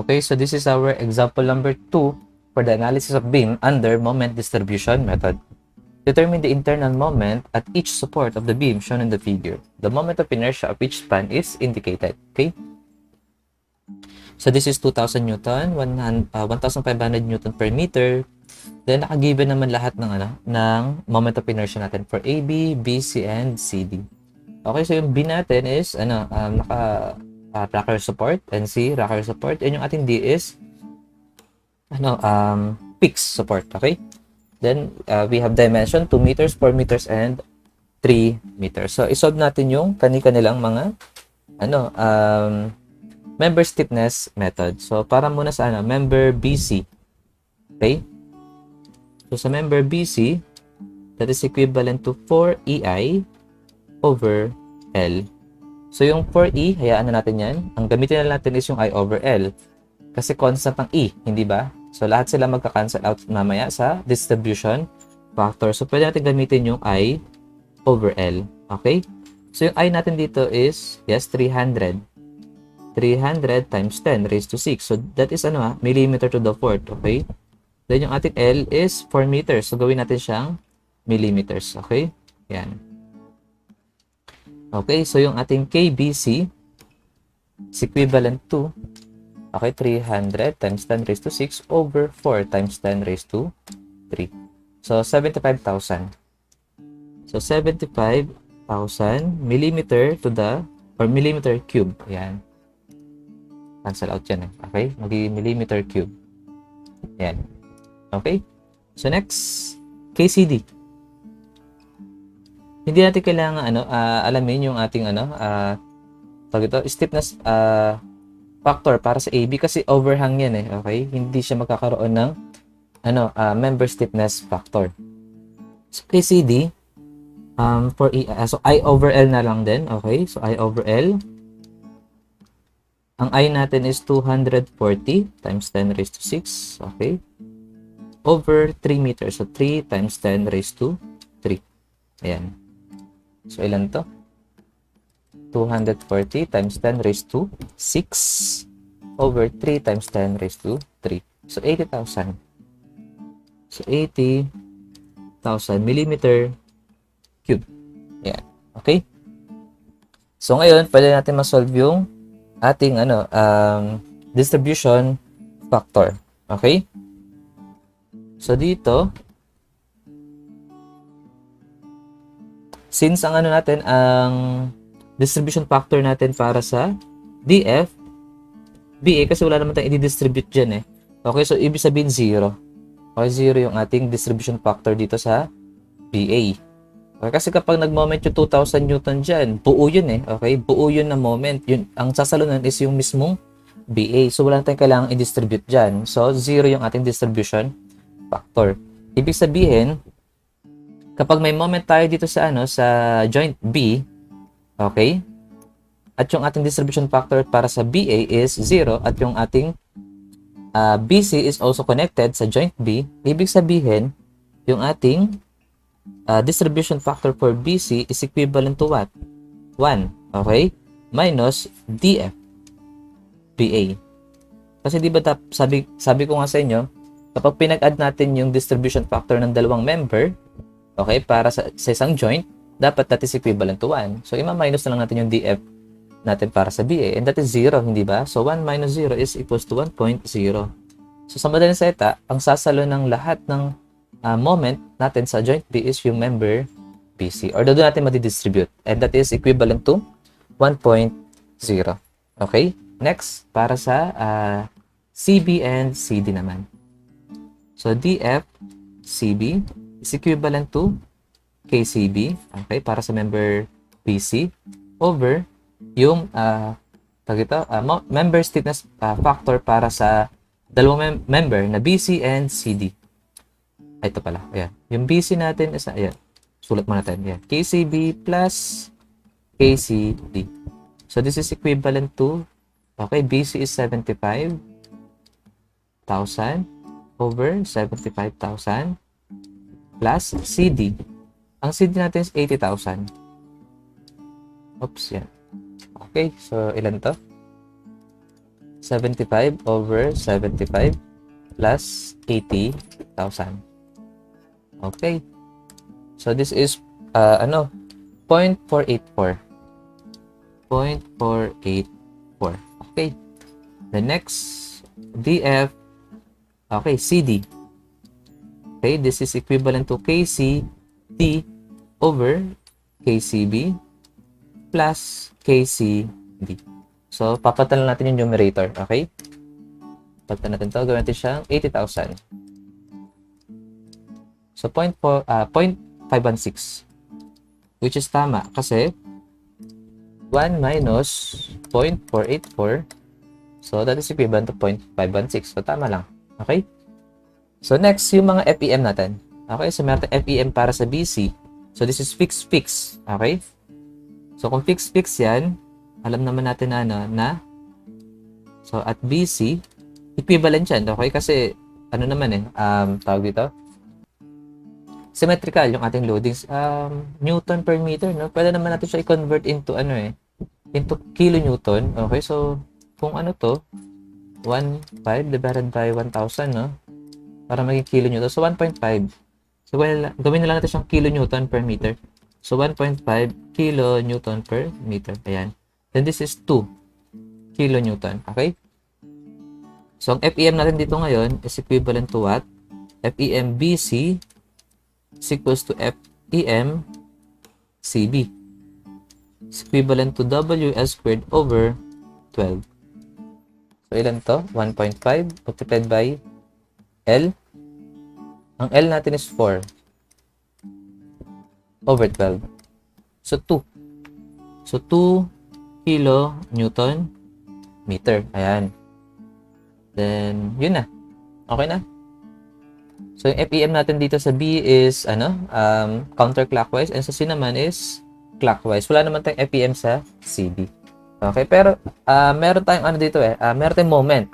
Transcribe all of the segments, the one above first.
Okay, so this is our example number 2 for the analysis of beam under moment distribution method. Determine the internal moment at each support of the beam shown in the figure. The moment of inertia of each span is indicated. Okay? So this is 2,000 Newton, 1,500 Newton per meter. Then nakagiven naman lahat ng moment of inertia natin for AB, BC, and CD. Okay, so yung B natin is rocker support, and C rocker support, and yung ating D is fixed support. Okay? Then we have dimension 2 meters, 4 meters, and 3 meters. So isolve natin yung kani-kanilang mga member stiffness method. So para muna sa member BC. Okay? So sa member BC, that is equivalent to 4EI over L. So yung 4E, hayaan na natin yan. Ang gamitin na natin is yung I over L. Kasi constant ang E, hindi ba? So lahat sila magka-cancel out mamaya sa distribution factor. So pwede natin gamitin yung I over L. Okay? So yung I natin dito is, yes, 300. 300 times 10 raised to 6. So that is millimeter to the fourth. Okay? Then yung ating L is 4 meters. So gawin natin siyang millimeters. Okay? Yan. Okay, so yung ating KBC is equivalent to 300 times 10 raised to 6 over 4 times 10 raised to 3. So 75,000. So 75,000 millimeter to the millimeter cube. Ayan. Cancel out yan. Okay? Magiging millimeter cube. Ayan. Okay? So next, KCD. Hindi natin kailangan alamin yung ating stiffness factor para sa AB kasi overhang yan okay? Hindi siya magkakaroon ng member stiffness factor. So KCD so I over L na lang din, okay? So I over L. Ang I natin is 240 times 10 raised to 6, okay? Over 3 meters. So 3 times 10 raised to 3. Ayan. So, ilan to? 240 times 10 raised to 6 over 3 times 10 raised to 3. So, 80,000. So, 80,000 millimeter cube. Yan. Okay? So, ngayon, pwede natin ma-solve yung ating distribution factor. Okay? So, dito, since ang ang distribution factor natin para sa DF, BA, kasi wala naman tayong i-distribute dyan Okay, so ibig sabihin 0. Okay, 0 yung ating distribution factor dito sa BA. Okay, kasi kapag nag-moment yung 2,000 Newton dyan, buo yun Okay, buo yun na moment. Yun, ang sasalunan is yung mismong BA. So wala tayong kailangang i-distribute dyan. So 0 yung ating distribution factor. Ibig sabihin, kapag may moment tayo dito sa sa joint B, okay? At yung ating distribution factor para sa BA is 0 at yung ating BC is also connected sa joint B, ibig sabihin, yung ating distribution factor for BC is equivalent to what? 1, okay? Minus DF BA. Kasi di ba sabi ko nga sa inyo, kapag pinag-add natin yung distribution factor ng dalawang member, okay, para sa isang joint, dapat that is equivalent to 1. So, ima-minus na lang natin yung DF natin para sa BA. And that is 0, hindi ba? So, 1 minus 0 is equals to 1.0. So, sa madaling salita, ang sasalo ng lahat ng moment natin sa joint B is yung member BC. Or doon natin madidistribute. And that is equivalent to 1.0. Okay? Next, para sa CB and CD naman. So, DF, CB, is equivalent to KCB, okay, para sa member BC, over yung member stiffness factor para sa dalawang member na BC and CD. Ito pala, ayan. Yung BC natin is, ayan, sulat mo natin, ayan, KCB plus KCD. So, this is equivalent to, okay, BC is 75,000 over 75,000 plus CD. Ang CD natin is 80,000. Oops, yan. Okay, so ilan to? 75 over 75 plus 80,000. Okay. So this is 0.484. 0.484. Okay. The next DF, okay, CD. Okay, this is equivalent to KCD over KCB plus KCD. So, papatalan natin yung numerator. Okay? Papatalan natin to. Gawin natin siyang 80,000. So, 0.516. Which is tama. Kasi, 1 minus 0.484. So, that is equivalent to 0.516. So, tama lang. Okay? So, next, yung mga FEM natin. Okay? So, meron tayong FEM para sa BC. So, this is fix. Okay? So, kung fix yan, alam naman natin na so, at BC, equivalent yan. Okay? Kasi, tawag dito, symmetrical yung ating loadings. Newton per meter, no? Pwede naman natin siya i-convert into, into kilonewton. Okay? So, kung 1.5 divided by 1,000, no? Para maging kilonewton. So, 1.5. So, gawin na lang natin siyang kilonewton per meter. So, 1.5 kilonewton per meter. Ayan. Then, this is 2 kilonewton. Okay? So, ang FEM natin dito ngayon is equivalent to what? FEM BC is equals to FEM CB. It's equivalent to WS squared over 12. So, ilan to? 1.5 multiplied by L. Ang L natin is 4 over 12. So, 2. So, 2 kilonewton meter. Ayan. Then, yun na. Okay na. So, yung FEM natin dito sa B is, counterclockwise. And sa C naman is clockwise. Wala naman tayong FEM sa CB. Okay? Pero, meron tayong dito meron tayong moment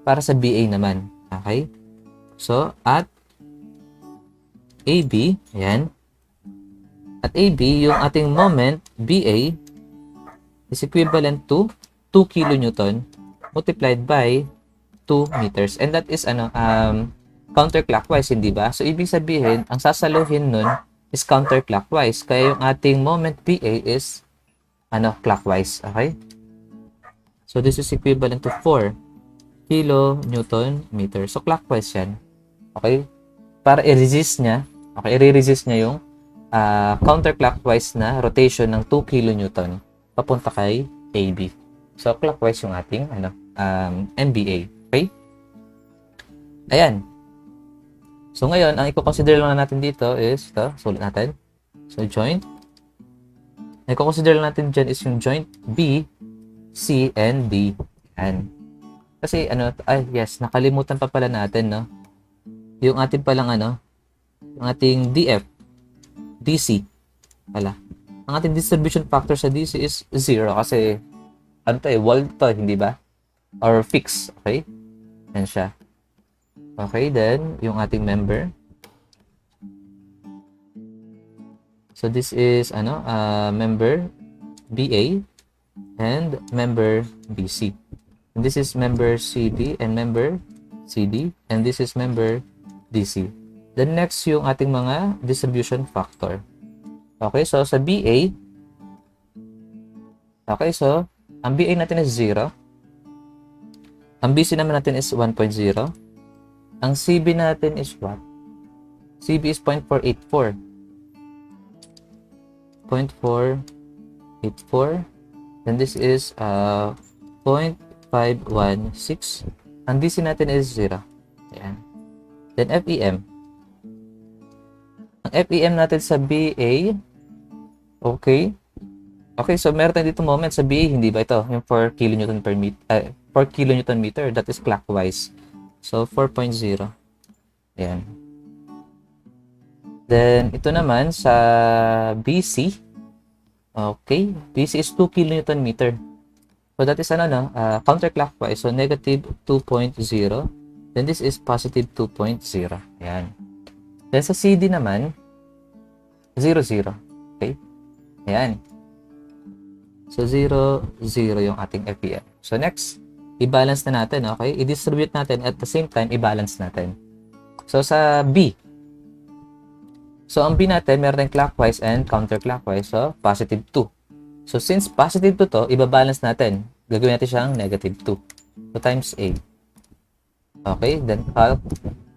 para sa BA naman. Okay? So, at AB, ayan. At AB, yung ating moment, BA, is equivalent to 2 kilonewton multiplied by 2 meters. And that is, counterclockwise, hindi ba? So, ibig sabihin, ang sasaluhin nun is counterclockwise. Kaya yung ating moment BA is, clockwise. Okay? So, this is equivalent to 4 kilonewton meter. So, clockwise yan. Okay? Para i-resist niya yung counterclockwise na rotation ng 2 kilonewton papunta kay AB. So, clockwise yung ating MBA. Okay? Ayan. So, ngayon, ang i-consider lang natin dito is, sulit natin. So, joint. Ang i-consider lang natin dyan is yung joint B, C, and D. Ayan. Kasi, nakalimutan pa pala natin, no? Yung ating palang, yung ating DF, DC, pala. Ang ating distribution factor sa DC is 0 kasi, wall to, hindi ba? Or fix, okay? Yan siya. Okay, then, yung ating member. So, this is, member BA and member BC. And this is member CD and member CD. And this is member DC. Then, next, yung ating mga distribution factor. Okay, so, sa BA, okay, so, ang BA natin is 0. Ang BC naman natin is 1.0. Ang CB natin is what? CB is 0.484. 0.484. Then this is 0.516. Ang DC natin is 0. Ayan. Then FEM. Ang FEM natin sa BA, okay. Okay, so meron tayo dito moment sa BA, hindi ba ito? Yung 4 kilonewton per meter, 4 kilonewton meter, that is clockwise. So, 4.0. Ayan. Then, ito naman sa BC. Okay. BC is 2 kilonewton meter. So, that is counterclockwise. So, negative 2.0. Then, this is positive 2.0. Ayan. Then, sa CD naman, 0, 0. Okay. Ayan. So, 0, 0 yung ating FEM. So, next. i-balance na natin, okay? I-distribute natin at the same time, i-balance natin. So, sa B. So, ang B natin, meron tayong clockwise and counterclockwise. So, positive 2. So, since positive 2 to, ibabalance natin. Gagawin natin siyang negative 2. So, times A. Okay, then calc.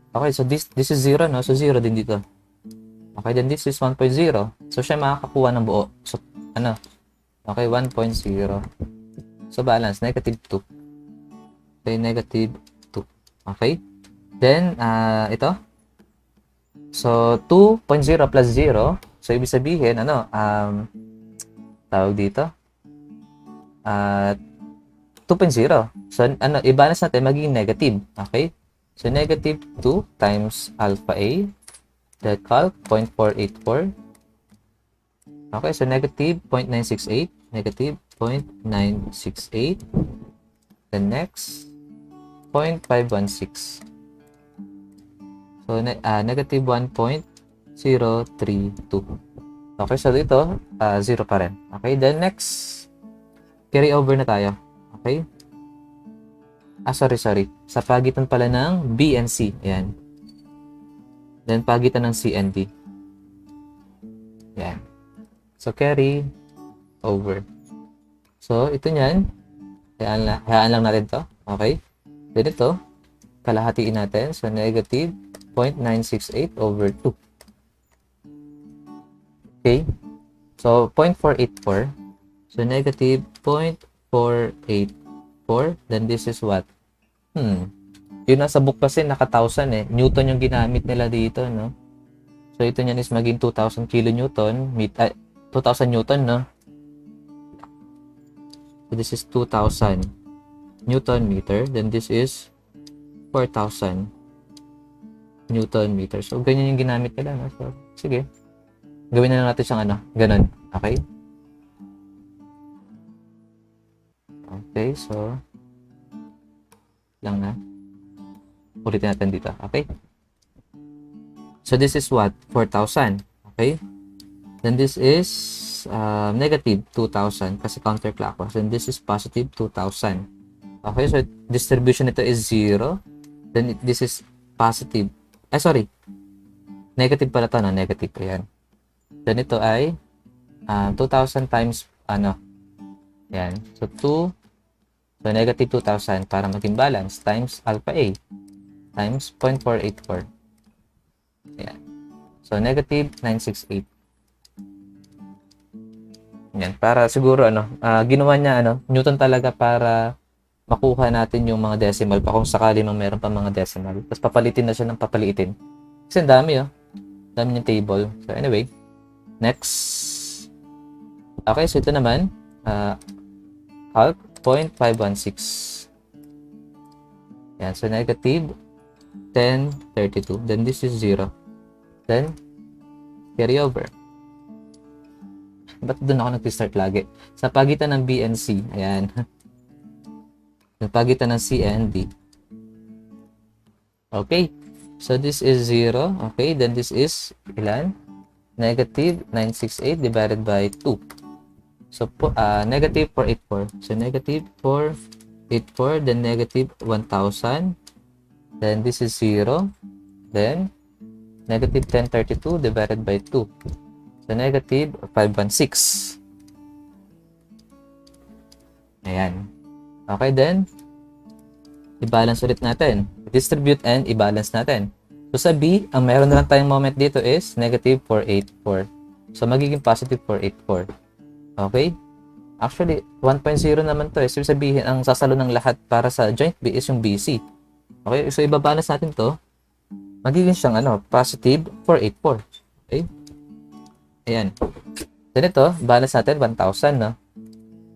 Okay, so this is 0, no? So, 0 din dito. Okay, then this is 1.0. So, siya makakakuha ng buo. So, ano? Okay, 1.0. So, balance, negative 2. Okay, negative 2. Okay? Then, ito. So, 2.0 plus 0. So, ibig sabihin, ano, tawag dito, 2.0. So, ano, i-balance natin, magiging negative. Okay? So, negative 2 times alpha A. That calc, 0.484. Okay, so negative 0.968. Negative 0.968. The next, 0.516. So, negative 1.032. Okay, so dito, 0 pa rin. Okay, then next, carry over na tayo. Okay? Sorry. Sa pagitan pala ng B and C. Ayan. Then, pagitan ng C and D. Ayan. So, carry over. So, ito nyan. Hayaan lang natin to. Okay? Then, ito, kalahatiin natin. So, negative 0.968 over 2. Okay? So, 0.484. So, negative 0.484. Then, this is what? Yung nasa book kasi naka 1,000 eh. Newton yung ginamit nila dito, no? So, ito nyan is maging 2,000 kilonewton. 2,000 newton, no? So, this is 2,000 newton meter. Then, this is 4,000 newton meter. So, ganyan yung ginamit nila, no? So, sige. Gawin na lang natin siyang ano. Ganon. Okay? Okay, so, lang na. Ulitin natin dito. Okay? So, this is what? 4,000. Okay? Then, this is negative 2,000 kasi counterclockwise. And this is positive 2,000. Okay? So, distribution nito is 0. Then, this is positive. Sorry. Negative pala ito, no? Negative. Ayan. Then, ito ay 2,000 times, ano? Ayan. So, 2. So, negative 2,000 para maging balance times alpha A times 0.484. Ayan. So, negative 968. Ayan. Para siguro, ano, ginawa niya, ano, Newton talaga para makuha natin yung mga decimal pa kung sakali mang meron pa mga decimal. Tapos, papalitin na siya ng papalitin. Kasi ang dami, oh. Dami yung table. So, anyway. Next. Okay, so ito naman. Calc 0.516. Yan, so negative 1032. Then this is 0. Then, carry over. Ba't doon ako nag-start lagi? Sa pagitan ng B and C. Ayan. Sa pagitan ng C and D. Okay. So, this is 0. Okay, then this is ilan? Negative 968 divided by 2. So, negative 484. So, negative 484, then negative 1,000. Then, this is 0. Then, negative 1032 divided by 2. So, negative 516. Ayan. Okay, then, i-balance ulit natin. Distribute and i-balance natin. So, sa B, ang meron na lang tayong moment dito is negative 484. So, magiging positive 484. Okay? Actually, 1.0 naman to. So, sabihin, ang sasalo ng lahat para sa joint B is yung BC. Okay? So, ibabalance natin to. Magiging siyang, positive 484. Okay? Ayan. Then ito, balance natin 1,000, no?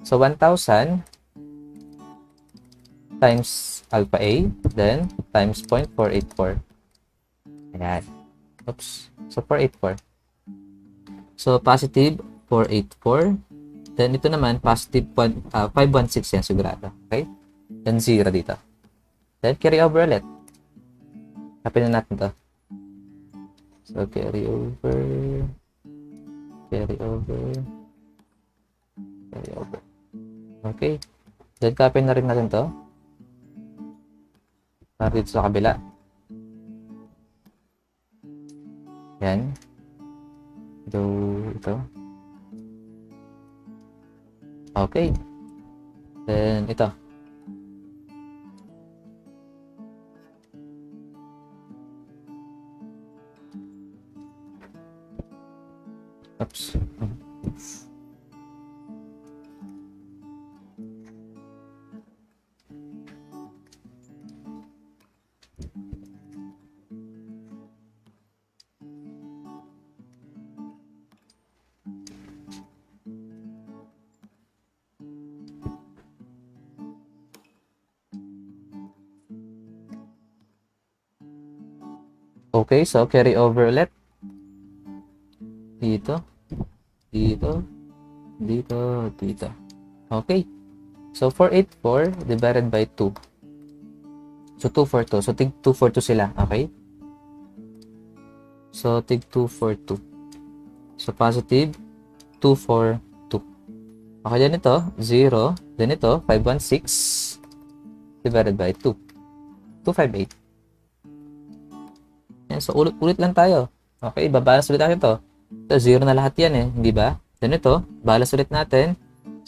So, 1,000 times alpha A, then times 0.484. Ayan. Oops. So, 484. So, positive 484. Then, ito naman, positive 516 yan, sigurado. Okay? Then, 0 dito. Then, carry over ulit. Kapin na natin to. So, carry over. Carry over. Carry over. Okay. Then, kapin na rin natin to. Para dito sa kabila. Yan. Ito. Okay. Then, ito. Oops. Okay, so carry over ulit. Dito. Dito. Okay. So, 484 divided by 2. So, 242. So, tig 242 sila. Okay? So, tig 242. So, positive 242. Okay, then ito, 0. Then ito, 516 divided by 2. 258. Yan, so, ulit lang tayo. Okay, babalas ulit natin ito. Ito, 0 na lahat yan eh. Hindi ba? Then ito, balas ulit natin.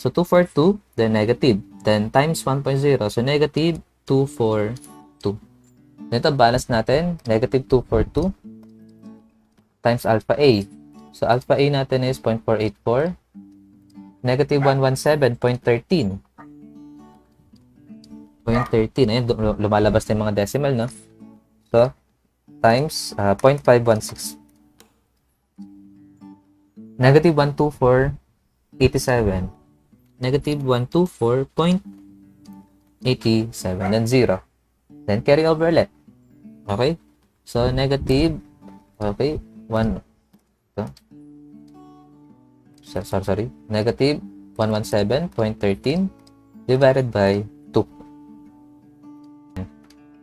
So, 242, then negative. Then, times 1.0. So, negative 242. Then ito, balance natin. Negative 242 times alpha A. So, alpha A natin is 0.484. Negative 117.13. 0.13. Ayan, lumalabas na yung mga decimal, no? So, times 0.516. Negative 124.87. Negative 124.87. Then 0. Then carry over ulit. Okay? So, negative, okay, 1, ito. Sorry. Negative 117.13 divided by 2.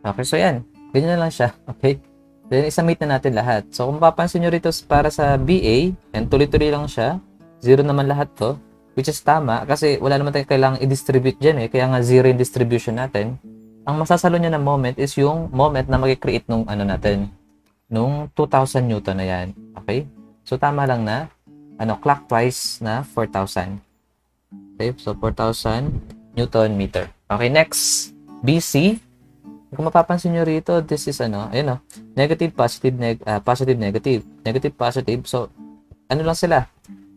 Okay, so yan. Ganyan na lang siya. Okay? Then, isubmit na natin lahat. So, kung mapapansin nyo rito para sa BA, and tuloy-tuloy lang siya. 0 naman lahat to. Which is tama kasi wala naman tayong kailangang i-distribute dyan eh. Kaya nga 0 yung distribution natin. Ang masasalo niya ng moment is yung moment na mag-create nung ano natin. Nung 2,000 Newton na yan. Okay? So, tama lang na clockwise na 4,000. Okay? So, 4,000 Newton meter. Okay, next. BC. Kung mapapansin nyo rito, this is ayun negative, positive, positive, negative. Negative, positive. So, lang sila?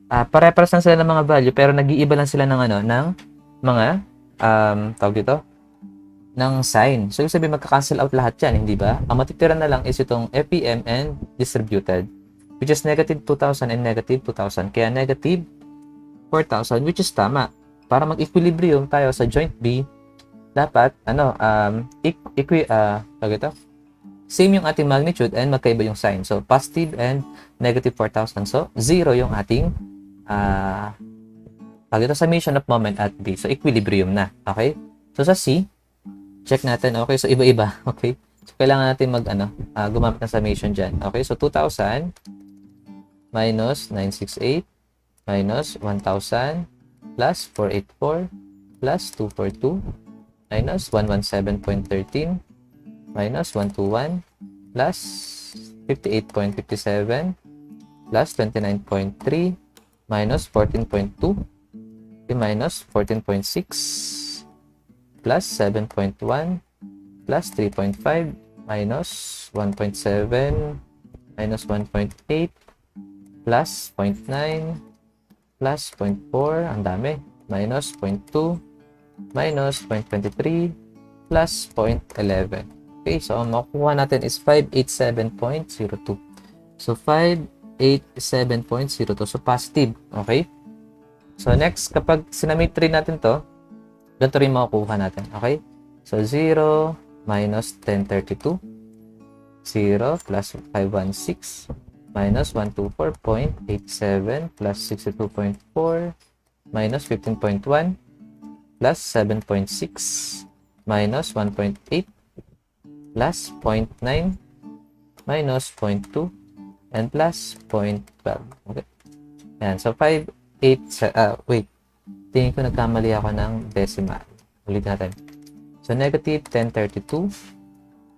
Pare-pares lang sila ng mga value, pero nag-iiba lang sila ng ng mga, tawag dito, ng sign. So, yung sabihin, magka-cancel out lahat yan, hindi ba? Ang matitira na lang is itong FEM and distributed, which is negative 2,000 and negative 2,000. Kaya negative 4,000, which is tama. Para mag-equilibrium tayo sa joint B, dapat, same yung ating magnitude and magkaiba yung sign. So, positive and negative 4,000. So, 0 yung ating summation of moment at B. So, equilibrium na. Okay? So, sa C, check natin. Okay? So, iba-iba. Okay? So, kailangan natin gumamit ng summation dyan. Okay? So, 2,000 minus 968 minus 1,000 plus 484 plus 242 minus 117.13 minus 121 plus 58.57 plus 29.3 minus 14.2 minus 14.6 plus 7.1 plus 3.5 minus 1.7 minus 1.8 plus 0.9 plus 0.4, ang dami, minus 0.2 minus 0.23 plus 0.11. Okay, so ang makukuha natin is 587.02. So 587.02. So positive. Okay? So next, kapag sinamit rin natin to, ganito rin makukuha natin. Okay? So 0 minus 1032. 0 plus 516 minus 124.87 plus 62.4 minus 15.1 plus 7.6 minus 1.8 plus 0.9 minus 0.2 and plus 0.12. Okay. Ayan. So, 5, 8, wait. Tingin ko nagkamali ako ng decimal. Ulit natin. So, negative 1032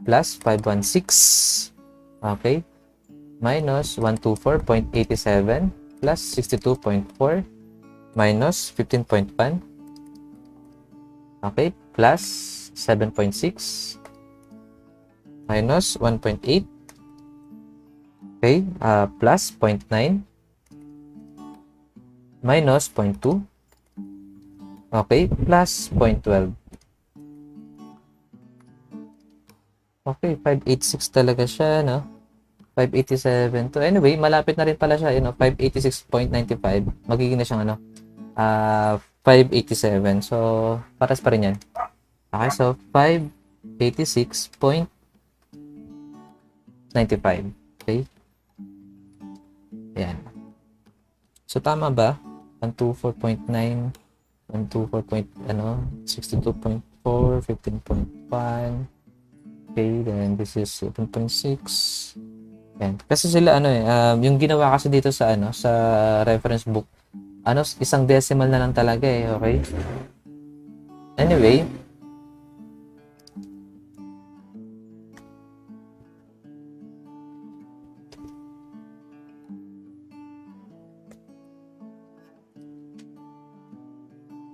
plus 516. Okay. Minus 124.87 plus 62.4 minus 15.1. Okay. Plus 7.6 minus 1.8. Okay. Plus 0.9 minus 0.2. Okay. Plus 0.12. Okay. 586 talaga siya, no? 587 to. Anyway, malapit na rin pala siya, 586.95. Magiging na siyang 587. So, paras pa rin yan. Okay, so 586.95. Okay? Ayan. So, tama ba? 124.9, 62.4, 15.1. Okay, then this is 7.6. Yan. Kasi sila yung ginawa kasi dito sa sa reference book, isang decimal na lang talaga okay? Anyway,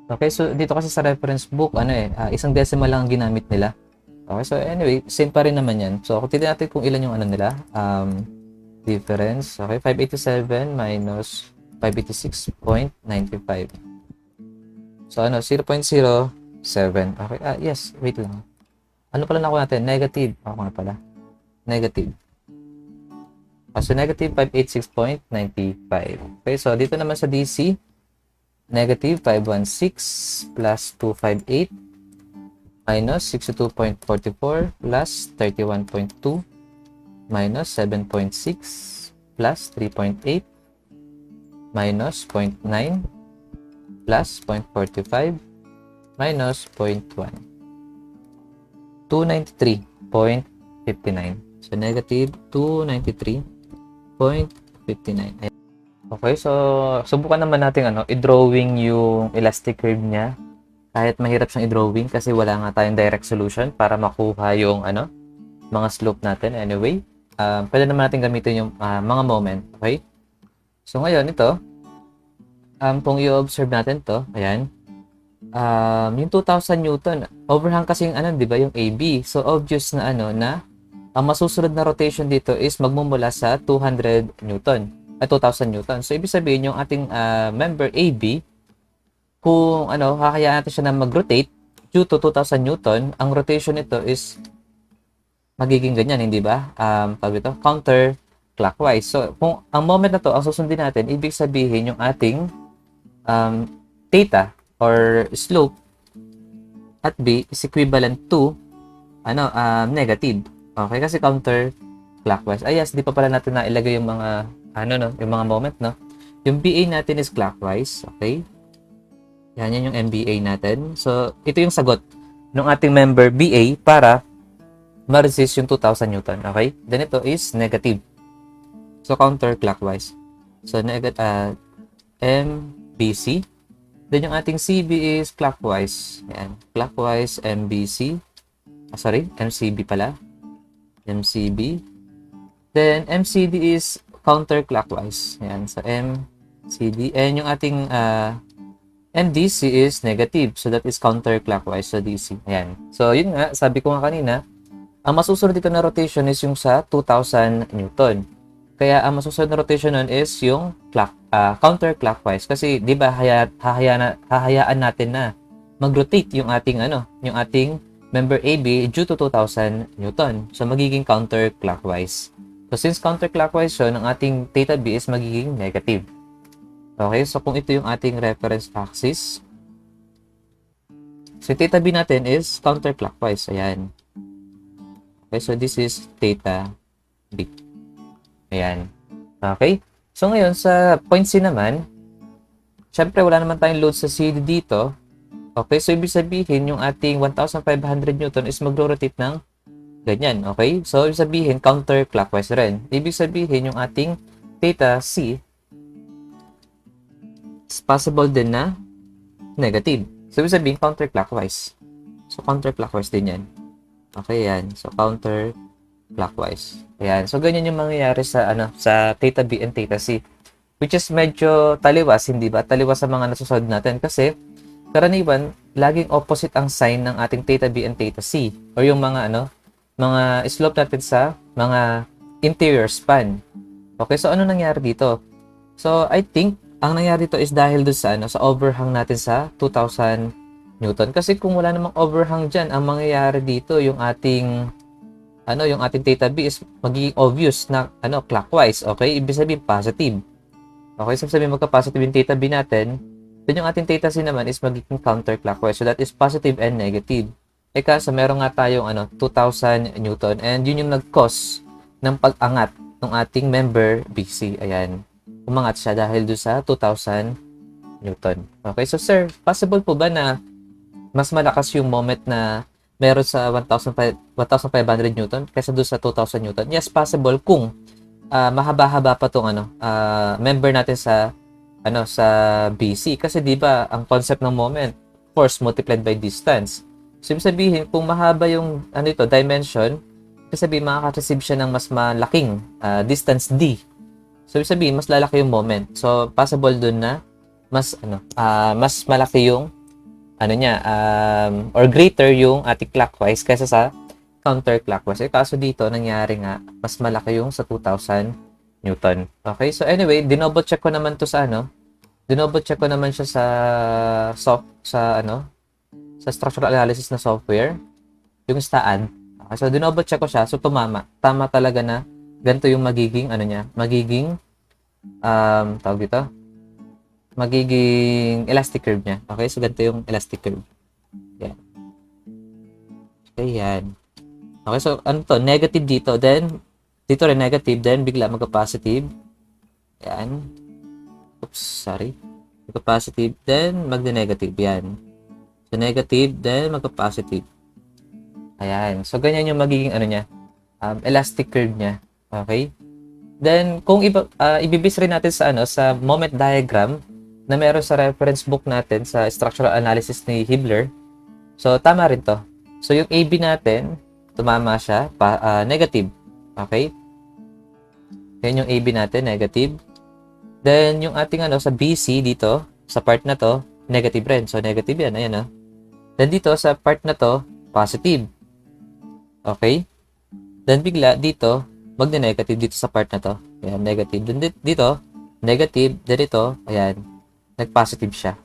okay, so dito kasi sa reference book, isang decimal lang ang ginamit nila. Okay, so anyway, same pa rin naman yan. So, kung titignan natin kung ilan yung nila, difference. Okay, 587 minus 586.95. So, 0.07. Okay, yes, wait lang. Ano pala nakuha natin? Negative. Ako nga pala. Negative. So, negative 586.95. Okay, so dito naman sa DC, negative 516 plus 258 minus 62.44 plus 31.2 minus 7.6 plus 3.8 minus 0.9 plus 0.45 minus 0.1. 293.59. So, negative 293.59. Okay, so subukan naman natin i-drawing yung elastic curve niya. Kahit mahirap siyang i-drawing kasi wala nga tayong direct solution para makuha yung mga slope natin. Anyway, pwede naman natin gamitin yung mga moment. Okay? So ngayon ito, kung i-observe natin to, ayan, yung 2,000 Newton, overhang kasi yung di ba, yung AB. So obvious na na ang masusunod na rotation dito is magmumula sa 200 Newton, 2,000 Newton. So ibig sabihin yung ating member AB, kung hakayaan natin siya na mag-rotate due to 2,000 Newton, ang rotation nito is magiging ganyan, hindi ba? Tawag ito, counter-clockwise. So, kung ang moment na to, ang susundin natin, ibig sabihin yung ating theta or slope at B is equivalent to negative. Okay, kasi counter-clockwise. Ay, yes, di pa pala natin na ilagay yung mga yung mga moment, no? Yung BA natin is clockwise, okay? Yan yung MBA natin. So, ito yung sagot ng ating member BA para ma-resist yung 2,000 Newton. Okay? Then ito is negative. So, counterclockwise. So, MBC. Then yung ating CB is clockwise. Yan. Clockwise, MBC. MCB pala. MCB. Then, MCD is counterclockwise. Yan. So, MCD. And yung ating and DC is negative. So, that is counterclockwise sa DC. Ayan. So, yun nga, sabi ko nga kanina, ang masusunod dito na rotation is yung sa 2,000 Newton. Kaya, ang masusunod na rotation nun is yung counterclockwise. Kasi, di ba, hahayaan natin na mag-rotate yung ating, yung ating member AB due to 2,000 Newton. So, magiging counterclockwise. So, since counterclockwise yun, ang ating theta B is magiging negative. Okay, so kung ito yung ating reference axis, so theta B natin is counterclockwise. Ayan. Okay, so this is theta B. Ayan. Okay, so ngayon sa point C naman, syempre wala naman tayong load sa CD dito. Okay, so ibig sabihin yung ating 1,500 Newton is magro-rotate ng ganyan. Okay, so ibig sabihin counterclockwise rin. Ibig sabihin yung ating theta C possible din na negative. So, ibig sabihin, counterclockwise. So, counterclockwise din yan. Okay, yan. So, counterclockwise. Ayan. So, ganyan yung mangyayari sa, sa theta B and theta C. Which is medyo taliwas, hindi ba? Taliwas sa mga nasusunod natin. Kasi, karaniwan, laging opposite ang sign ng ating theta B and theta C. Or yung mga, mga slope natin sa mga interior span. Okay, so ano nangyari dito? So, I think, ang nangyari dito is dahil doon sa, sa overhang natin sa 2,000 Newton. Kasi kung wala namang overhang dyan, ang mangyayari dito, yung ating, yung ating theta B is magiging obvious na, clockwise. Okay, ibig sabihin positive. Okay, so sabihin magka-positive yung theta B natin, then yung ating theta C naman is magiging counterclockwise. So, that is positive and negative. Eh kaso, meron nga tayong 2,000 Newton and yun yung nag-cause ng pag-angat ng ating member BC. Ayan. Umangat siya dahil doon sa 2,000 Newton. Okay, so sir, possible po ba na mas malakas yung moment na meron sa 1,500 Newton kaysa doon sa 2,000 Newton? Yes, possible kung mahaba-haba pa tong member natin sa sa BC kasi 'di ba ang concept ng moment force multiplied by distance. So ibig sabihin kung mahaba yung dimension, ibig sabihin makaka-receive siya ng mas malaking distance d. So ibig sabihin mas lalaki yung moment. So possible dun na mas mas malaki yung niya or greater yung ating clockwise kaysa sa counterclockwise. Kaso dito nangyari nga mas malaki yung sa 2,000 Newton. Okay? So anyway, dinoble check ko naman to sa dinoble check ko naman siya sa sa structural analysis na software, yung STAAD. Okay, so dinoble check ko siya, so tumama. Tama talaga na ganito yung magiging magiging tawag dito, magiging elastic curve niya. Okay, so ganito yung elastic curve. Yan. Okay, yan. Okay, so negative dito, then dito rin negative, then bigla magka-positive. Yan. Oops, sorry. Magka-positive, then magna-negative. Yan. So, negative, then magka-positive. Ayan. So, ganyan yung magiging niya, elastic curve niya. Okay? Then, kung ibibis rin natin sa sa moment diagram na meron sa reference book natin sa structural analysis ni Hibbeler. So, tama rin to. So, yung AB natin, tumama siya, negative. Okay? Yan yung AB natin, negative. Then, yung ating sa BC dito, sa part na to, negative rin. So, negative yan. Ayan, Then, dito, sa part na to, positive. Okay? Then, bigla, dito, magne-negative dito sa part na to. Ayan, negative. Then, dito, negative. Then, dito, ayan, nag-positive siya.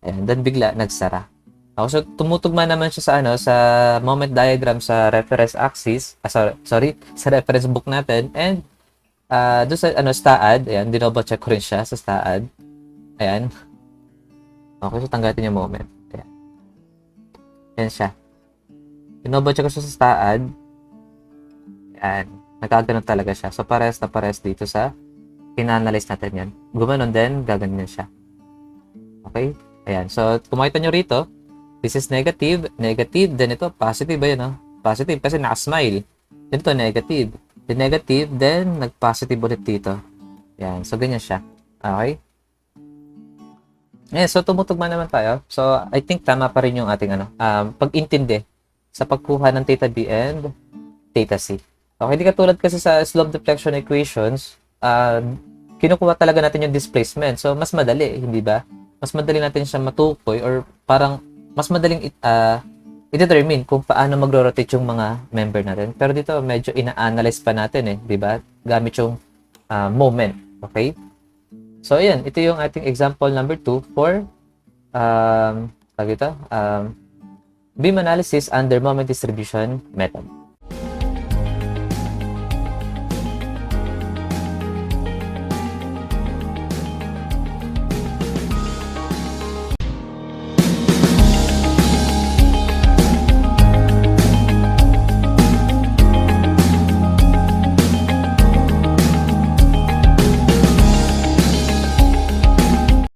Ayan, then, bigla, nagsara. Okay, so, tumutugma naman siya sa, sa moment diagram sa reference axis. Sorry, sa reference book natin. And, doon sa STAAD, ayan, dinoble check ko rin siya sa STAAD. Ayan. Okay, so tanggatin yung moment. Ayan. Ayan siya. Dinoble check ko siya sa STAAD. Ayan. Nagkaganon talaga siya. So, pares na pares dito sa ina-analyze natin yan. Gumanon din, gaganon siya. Okay? Ayan. So, kung makita nyo rito, this is negative, negative, then ito, positive ba yun, Positive kasi naka-smile. Then ito, negative. Then negative, then nag-positive ulit dito. Yan. So, ganyan siya. Okay? Yeah, so tumutugma naman tayo. So, I think tama pa rin yung ating pag-intindi sa pagkuha ng theta B and theta C. Okay, hindi katulad kasi sa slope deflection equations, kinukuha talaga natin yung displacement. So, mas madali, hindi ba? Mas madali natin siya matukoy or parang mas madaling i-determine kung paano magro-rotate yung mga member natin. Pero dito, medyo ina-analyze pa natin di ba? Gamit yung moment. Okay? So, ayan. Ito yung ating example number 2 for beam analysis under moment distribution method.